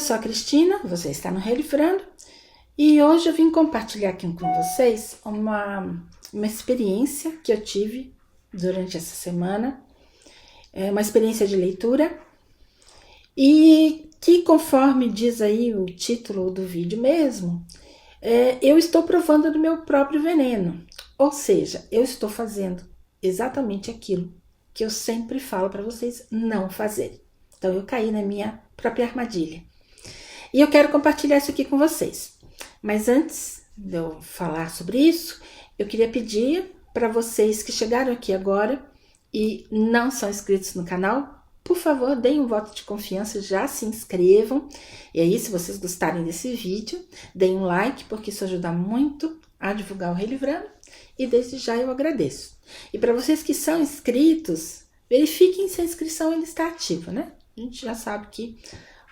Eu sou a Cristina, você está no Relivrando, e hoje eu vim compartilhar aqui com vocês uma experiência que eu tive durante essa semana, uma experiência de leitura, e que, conforme diz aí o título do vídeo mesmo, eu estou provando do meu próprio veneno, ou seja, eu estou fazendo exatamente aquilo que eu sempre falo para vocês não fazerem. Então eu caí na minha própria armadilha. E eu quero compartilhar isso aqui com vocês. Mas antes de eu falar sobre isso, eu queria pedir para vocês que chegaram aqui agora e não são inscritos no canal, por favor, deem um voto de confiança, já se inscrevam. E aí, se vocês gostarem desse vídeo, deem um like, porque isso ajuda muito a divulgar o Relivrando. E desde já eu agradeço. E para vocês que são inscritos, verifiquem se a inscrição ainda está ativa, né? A gente já sabe que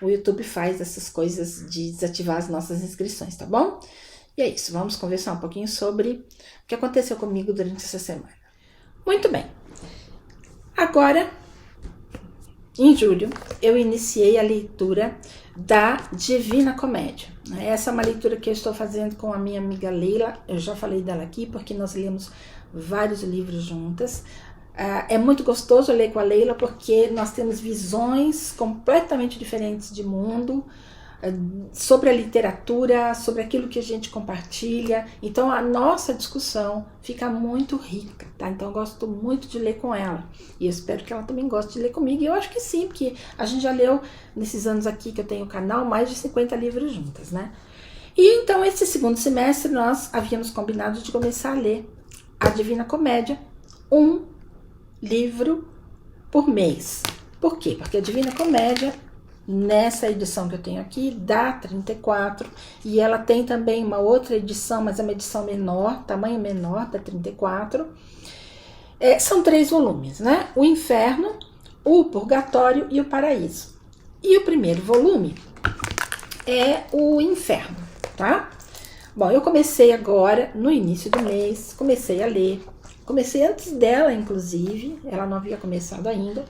o YouTube faz essas coisas de desativar as nossas inscrições, tá bom? E é isso, vamos conversar um pouquinho sobre o que aconteceu comigo durante essa semana. Muito bem. Agora, em julho, eu iniciei a leitura da Divina Comédia. Essa é uma leitura que eu estou fazendo com a minha amiga Leila. Eu já falei dela aqui porque nós lemos vários livros juntas. É muito gostoso ler com a Leila porque nós temos visões completamente diferentes de mundo, sobre a literatura, sobre aquilo que a gente compartilha. Então a nossa discussão fica muito rica, tá? Então eu gosto muito de ler com ela. E eu espero que ela também goste de ler comigo. E eu acho que sim, porque a gente já leu, nesses anos aqui que eu tenho o canal, mais de 50 livros juntas, né? E então esse segundo semestre nós havíamos combinado de começar a ler a Divina Comédia, um livro por mês. Por quê? Porque a Divina Comédia, nessa edição que eu tenho aqui, dá 34, e ela tem também uma outra edição, mas é uma edição menor, tamanho menor, dá 34. São 3 volumes, né? O Inferno, o Purgatório e o Paraíso. E o primeiro volume é o Inferno, tá? Bom, eu comecei agora, no início do mês, comecei a ler. Comecei antes dela, inclusive, ela não havia começado ainda.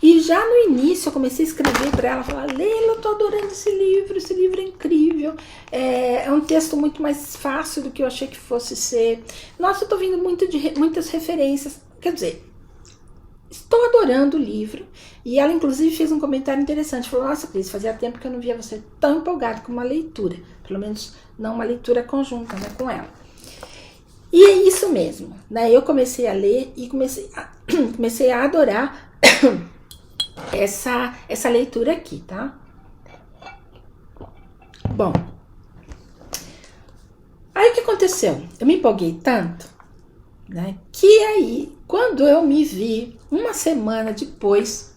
E já no início eu comecei a escrever para ela, falar: Leila, eu tô adorando esse livro é incrível. É um texto muito mais fácil do que eu achei que fosse ser. Nossa, eu tô vendo muitas referências. Quer dizer, estou adorando o livro. E ela, inclusive, fez um comentário interessante. Falou: nossa, Cris, fazia tempo que eu não via você tão empolgada com uma leitura. Pelo menos não uma leitura conjunta, né, com ela. E é isso mesmo, né? Eu comecei a ler e comecei a adorar essa leitura aqui, tá? Bom, aí o que aconteceu? Eu me empolguei tanto, né? Que aí, quando eu me vi, uma semana depois,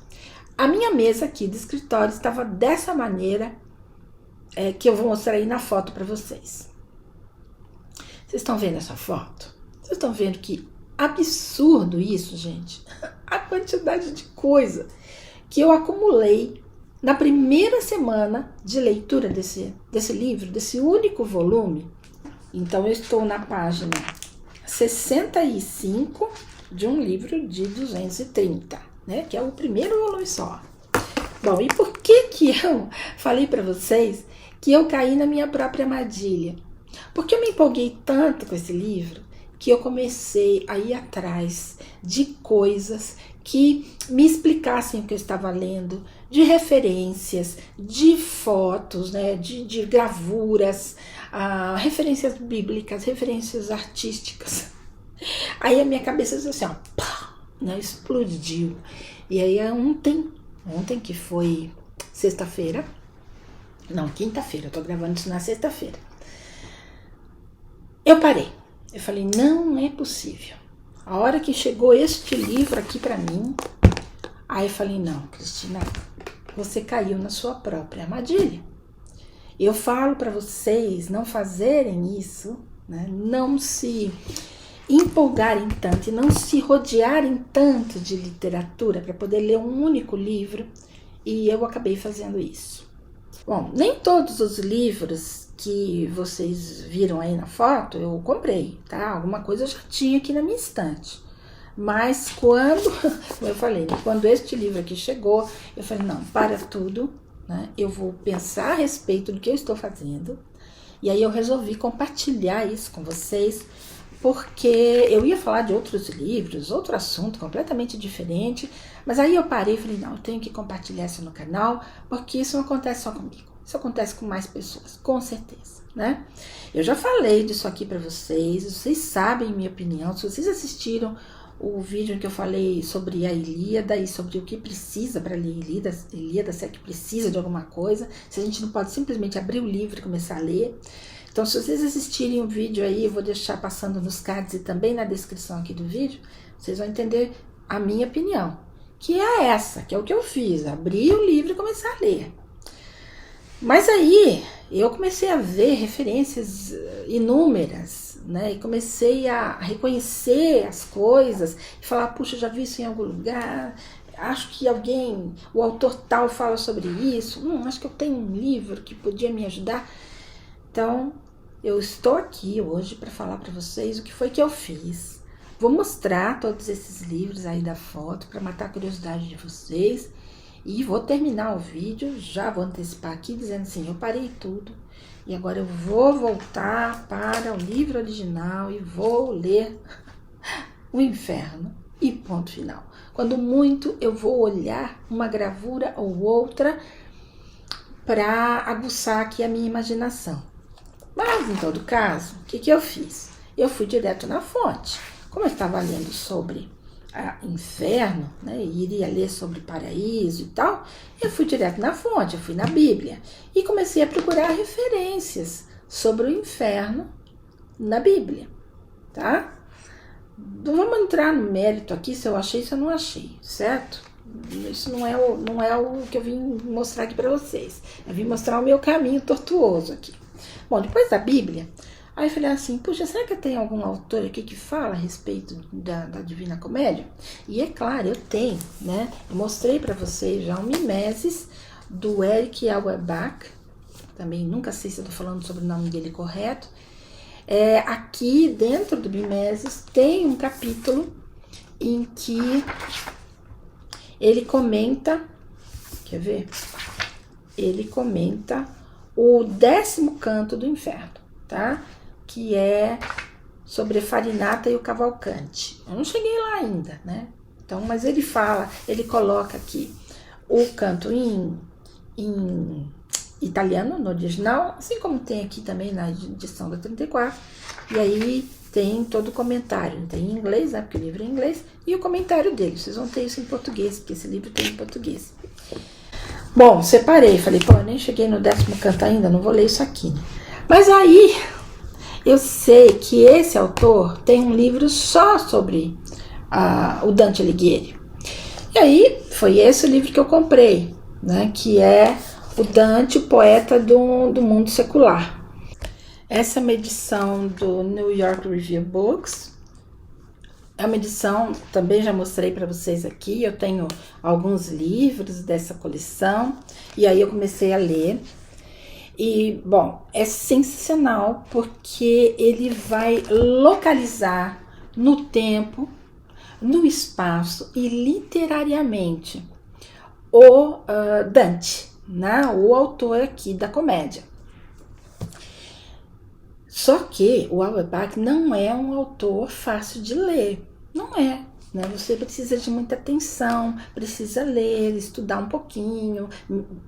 a minha mesa aqui do escritório estava dessa maneira, que eu vou mostrar aí na foto para vocês. Vocês estão vendo essa foto? Vocês estão vendo que absurdo isso, gente? A quantidade de coisa que eu acumulei na primeira semana de leitura desse livro, desse único volume. Então, eu estou na página 65 de um livro de 230, né? Que é o primeiro volume só. Bom, e por que eu falei para vocês que eu caí na minha própria armadilha? Porque eu me empolguei tanto com esse livro que eu comecei a ir atrás de coisas que me explicassem o que eu estava lendo, de referências, de fotos, né, de gravuras, referências bíblicas, referências artísticas. Aí a minha cabeça disse assim, ó, pá, né, explodiu. E aí ontem que foi sexta-feira, não, quinta-feira, eu tô gravando isso na sexta-feira. Eu parei, eu falei, não é possível. A hora que chegou este livro aqui pra mim, aí eu falei, não, Cristina, você caiu na sua própria armadilha. Eu falo pra vocês não fazerem isso, né? Não se empolgarem tanto e não se rodearem tanto de literatura para poder ler um único livro, e eu acabei fazendo isso. Bom, nem todos os livros que vocês viram aí na foto eu comprei, tá? Alguma coisa eu já tinha aqui na minha estante. Mas quando, como eu falei, né? Quando este livro aqui chegou, eu falei, não, para tudo, né? Eu vou pensar a respeito do que eu estou fazendo. E aí eu resolvi compartilhar isso com vocês, porque eu ia falar de outros livros, outro assunto completamente diferente, mas aí eu parei e falei, não, eu tenho que compartilhar isso no canal, porque isso não acontece só comigo, isso acontece com mais pessoas, com certeza, né? Eu já falei disso aqui para vocês sabem minha opinião, se vocês assistiram o vídeo em que eu falei sobre a Ilíada e sobre o que precisa para ler Ilíada, se é que precisa de alguma coisa, se a gente não pode simplesmente abrir o livro e começar a ler. Então, se vocês assistirem o vídeo aí, eu vou deixar passando nos cards e também na descrição aqui do vídeo, vocês vão entender a minha opinião, que é essa, que é o que eu fiz, abrir o livro e começar a ler. Mas aí, eu comecei a ver referências inúmeras, né? E comecei a reconhecer as coisas e falar, puxa, já vi isso em algum lugar, acho que o autor tal fala sobre isso, acho que eu tenho um livro que podia me ajudar. Então, eu estou aqui hoje para falar para vocês o que foi que eu fiz. Vou mostrar todos esses livros aí da foto para matar a curiosidade de vocês. E vou terminar o vídeo, já vou antecipar aqui, dizendo assim, eu parei tudo. E agora eu vou voltar para o livro original e vou ler O Inferno e ponto final. Quando muito, eu vou olhar uma gravura ou outra para aguçar aqui a minha imaginação. Mas, em todo caso, o que eu fiz? Eu fui direto na fonte. Como eu estava lendo sobre inferno, né, e iria ler sobre paraíso e tal, eu fui direto na fonte, eu fui na Bíblia. E comecei a procurar referências sobre o inferno na Bíblia, tá? Não vamos entrar no mérito aqui, se eu achei, se eu não achei, certo? Isso não é o que eu vim mostrar aqui para vocês. Eu vim mostrar o meu caminho tortuoso aqui. Bom, depois da Bíblia, aí eu falei assim, puxa, será que tem algum autor aqui que fala a respeito da Divina Comédia? E é claro, eu tenho, né? Eu mostrei para vocês já o Mimesis, do Eric Auerbach, também nunca sei se eu tô falando sobre o nome dele correto. Aqui dentro do Mimesis tem um capítulo em que ele comenta, quer ver? Ele comenta o 10º canto do inferno, tá? Que é sobre Farinata e o Cavalcante. Eu não cheguei lá ainda, né? Então, mas ele coloca aqui o canto em italiano, no original, assim como tem aqui também na edição da 34, e aí tem todo o comentário, tem em inglês, né, porque o livro é em inglês, e o comentário dele, vocês vão ter isso em português, porque esse livro tem em português. Bom, separei, falei, pô, eu nem cheguei no 10º canto ainda, não vou ler isso aqui, né? Mas aí, eu sei que esse autor tem um livro só sobre o Dante Alighieri. E aí, foi esse o livro que eu comprei, né, que é o Dante, poeta do mundo secular. Essa é uma edição do New York Review Books. É uma edição, também já mostrei para vocês aqui, eu tenho alguns livros dessa coleção, e aí eu comecei a ler. E, bom, é sensacional porque ele vai localizar no tempo, no espaço e literariamente o Dante, né, o autor aqui da comédia. Só que o Auerbach não é um autor fácil de ler, não é, né? Você precisa de muita atenção, precisa ler, estudar um pouquinho,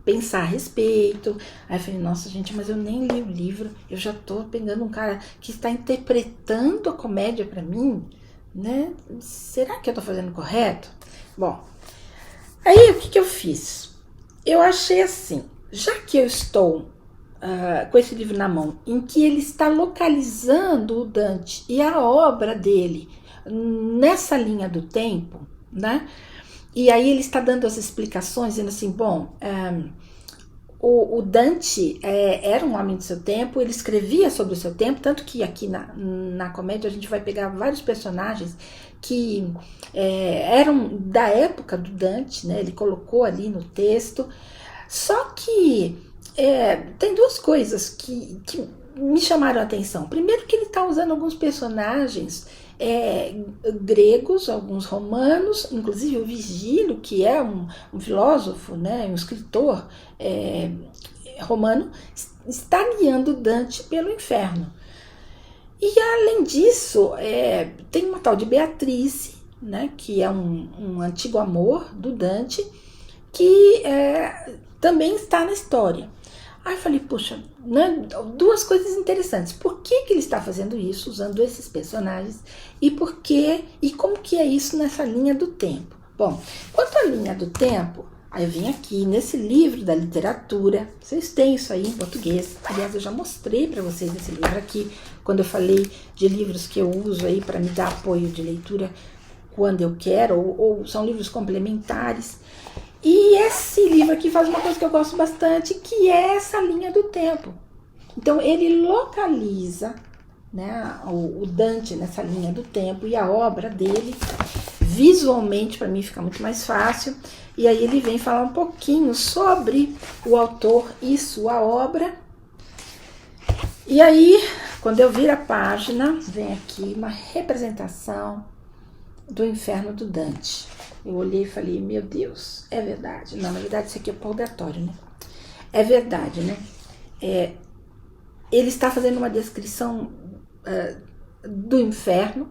pensar a respeito. Aí eu falei, nossa gente, mas eu nem li o livro, eu já tô pegando um cara que está interpretando a comédia para mim, né? Será que eu tô fazendo correto? Bom, aí o que eu fiz? Eu achei assim, já que eu estou com esse livro na mão, em que ele está localizando o Dante e a obra dele nessa linha do tempo, né? E aí ele está dando as explicações, dizendo assim, bom, o Dante era um homem do seu tempo, ele escrevia sobre o seu tempo, tanto que aqui na comédia a gente vai pegar vários personagens que eram da época do Dante, né? Ele colocou ali no texto, só que tem duas coisas que me chamaram a atenção. Primeiro que ele está usando alguns personagens gregos, alguns romanos, inclusive o Virgílio, que é um filósofo, né, um escritor romano, está guiando Dante pelo inferno. E além disso, tem uma tal de Beatrice, né, que é um antigo amor do Dante, que também está na história. Aí eu falei, puxa, né, duas coisas interessantes. Por que ele está fazendo isso, usando esses personagens, e por quê, e como que é isso nessa linha do tempo? Bom, quanto à linha do tempo, aí eu vim aqui nesse livro da literatura, vocês têm isso aí em português, aliás, eu já mostrei para vocês esse livro aqui, quando eu falei de livros que eu uso aí para me dar apoio de leitura quando eu quero, ou são livros complementares. E esse livro aqui faz uma coisa que eu gosto bastante, que é essa linha do tempo. Então, ele localiza, né, o Dante nessa linha do tempo e a obra dele, visualmente, para mim fica muito mais fácil. E aí ele vem falar um pouquinho sobre o autor e sua obra. E aí, quando eu viro a página, vem aqui uma representação do inferno do Dante. Eu olhei e falei, meu Deus, é verdade. Não, na verdade isso aqui é purgatório, né? É verdade, né? Ele está fazendo uma descrição do inferno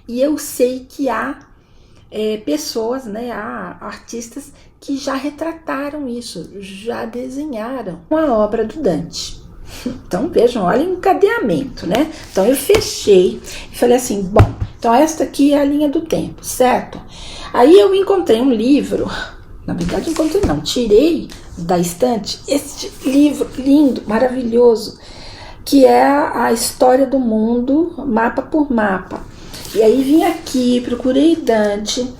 e eu sei que há pessoas, né, há artistas que já retrataram isso, já desenharam a obra do Dante. Então vejam, olha o encadeamento, né? Então eu fechei e falei assim, bom, então esta aqui é a linha do tempo, certo? Aí eu encontrei um livro, na verdade tirei da estante este livro lindo, maravilhoso, que é a História do Mundo, mapa por mapa. E aí vim aqui, procurei Dante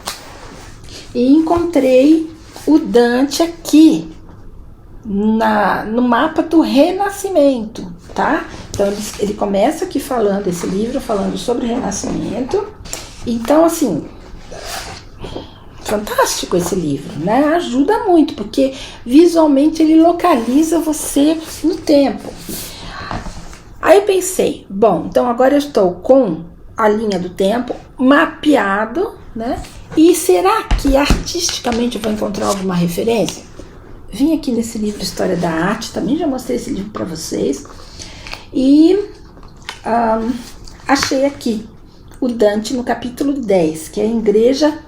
e encontrei o Dante aqui, no mapa do Renascimento, tá? Então ele começa aqui falando, esse livro falando sobre o Renascimento. Então assim, fantástico esse livro, né? Ajuda muito, porque visualmente ele localiza você no tempo. Aí eu pensei, bom, então agora eu estou com a linha do tempo mapeado, né? E será que artisticamente eu vou encontrar alguma referência? Vim aqui nesse livro História da Arte, também já mostrei esse livro para vocês, e achei aqui o Dante no capítulo 10, que é a Igreja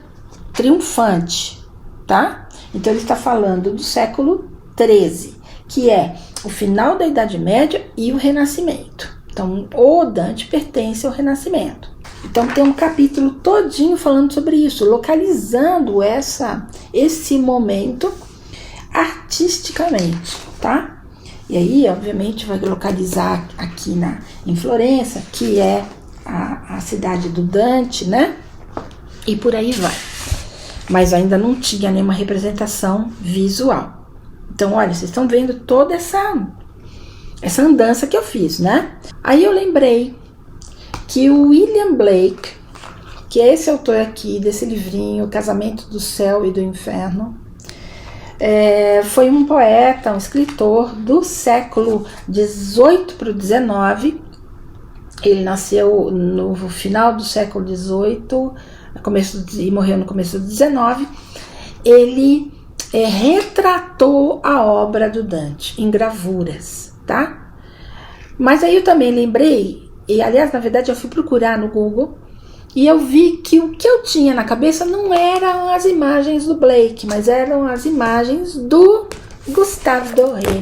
Triunfante, tá? Então ele está falando do século 13, que é o final da Idade Média e o Renascimento. Então o Dante pertence ao Renascimento. Então tem um capítulo todinho falando sobre isso, localizando esse momento artisticamente, tá? E aí, obviamente, vai localizar aqui em Florença, que é a cidade do Dante, né? E por aí vai. Mas ainda não tinha nenhuma representação visual. Então, olha, vocês estão vendo toda essa andança que eu fiz, né? Aí eu lembrei que o William Blake, que é esse autor aqui desse livrinho, Casamento do Céu e do Inferno, foi um poeta, um escritor do século XVIII para o XIX. Ele nasceu no final do século XVIII e morreu no começo do XIX. Ele retratou a obra do Dante em gravuras, tá? Mas aí eu também lembrei, e aliás, na verdade eu fui procurar no Google, e eu vi que o que eu tinha na cabeça não eram as imagens do Blake, mas eram as imagens do Gustave Doré,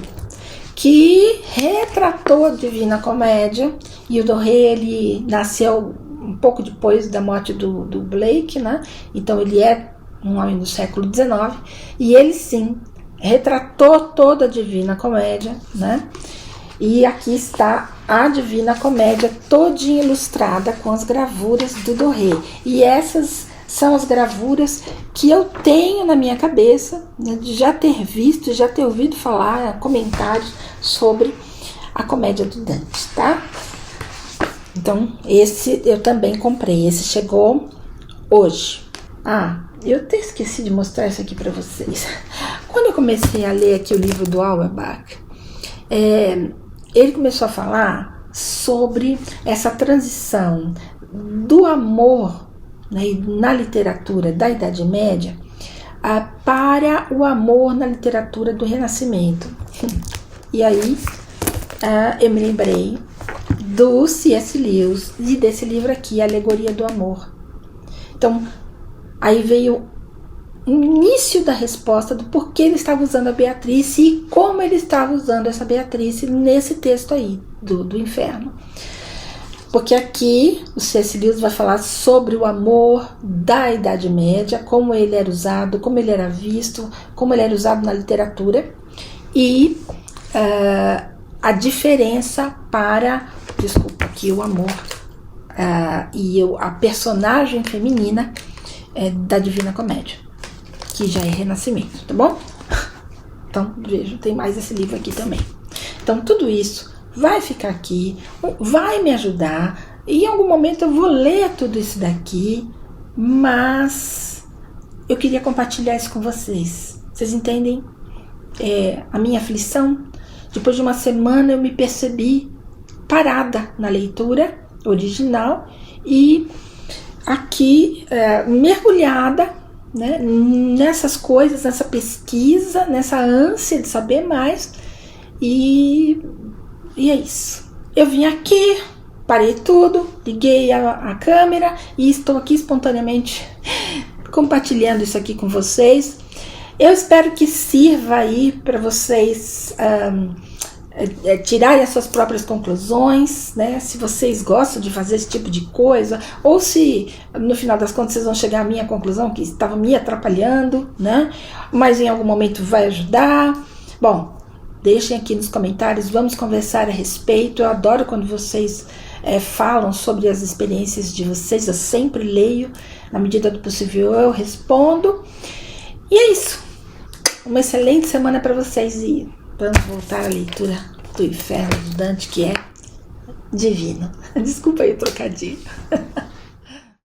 que retratou a Divina Comédia. E o Doré, ele nasceu um pouco depois da morte do Blake, né? Então ele é um homem do século XIX, e ele sim retratou toda a Divina Comédia, né? E aqui está a Divina Comédia todinha ilustrada com as gravuras do Doré. E essas são as gravuras que eu tenho na minha cabeça, né, de já ter visto, já ter ouvido falar, comentários sobre a Comédia do Dante, tá? Então, esse eu também comprei. Esse chegou hoje. Eu até esqueci de mostrar isso aqui para vocês. Quando eu comecei a ler aqui o livro do Auerbach, ele começou a falar sobre essa transição do amor, né, na literatura da Idade Média para o amor na literatura do Renascimento. E aí eu me lembrei do C.S. Lewis e desse livro aqui, Alegoria do Amor. Então, aí veio o início da resposta do porquê ele estava usando a Beatriz e como ele estava usando essa Beatriz nesse texto aí, do Inferno. Porque aqui o C.S. Lewis vai falar sobre o amor da Idade Média, como ele era usado, como ele era visto, como ele era usado na literatura e a diferença para, desculpa, aqui o amor e a personagem feminina da Divina Comédia, que já é Renascimento, tá bom? Então, veja, tem mais esse livro aqui também. Então, tudo isso vai ficar aqui, vai me ajudar, e em algum momento eu vou ler tudo isso daqui, mas eu queria compartilhar isso com vocês. Vocês entendem a minha aflição? Depois de uma semana eu me percebi parada na leitura original e aqui mergulhada, né, nessas coisas, nessa pesquisa, nessa ânsia de saber mais, e é isso. Eu vim aqui, parei tudo, liguei a câmera e estou aqui espontaneamente compartilhando isso aqui com vocês. Eu espero que sirva aí para vocês tirarem as suas próprias conclusões, né? Se vocês gostam de fazer esse tipo de coisa, ou se no final das contas vocês vão chegar à minha conclusão que estava me atrapalhando, né? Mas em algum momento vai ajudar. Bom, deixem aqui nos comentários, vamos conversar a respeito. Eu adoro quando vocês falam sobre as experiências de vocês. Eu sempre leio, na medida do possível eu respondo. E é isso. Uma excelente semana para vocês e vamos voltar à leitura do Inferno de Dante, que é divino. Desculpa aí o trocadilho.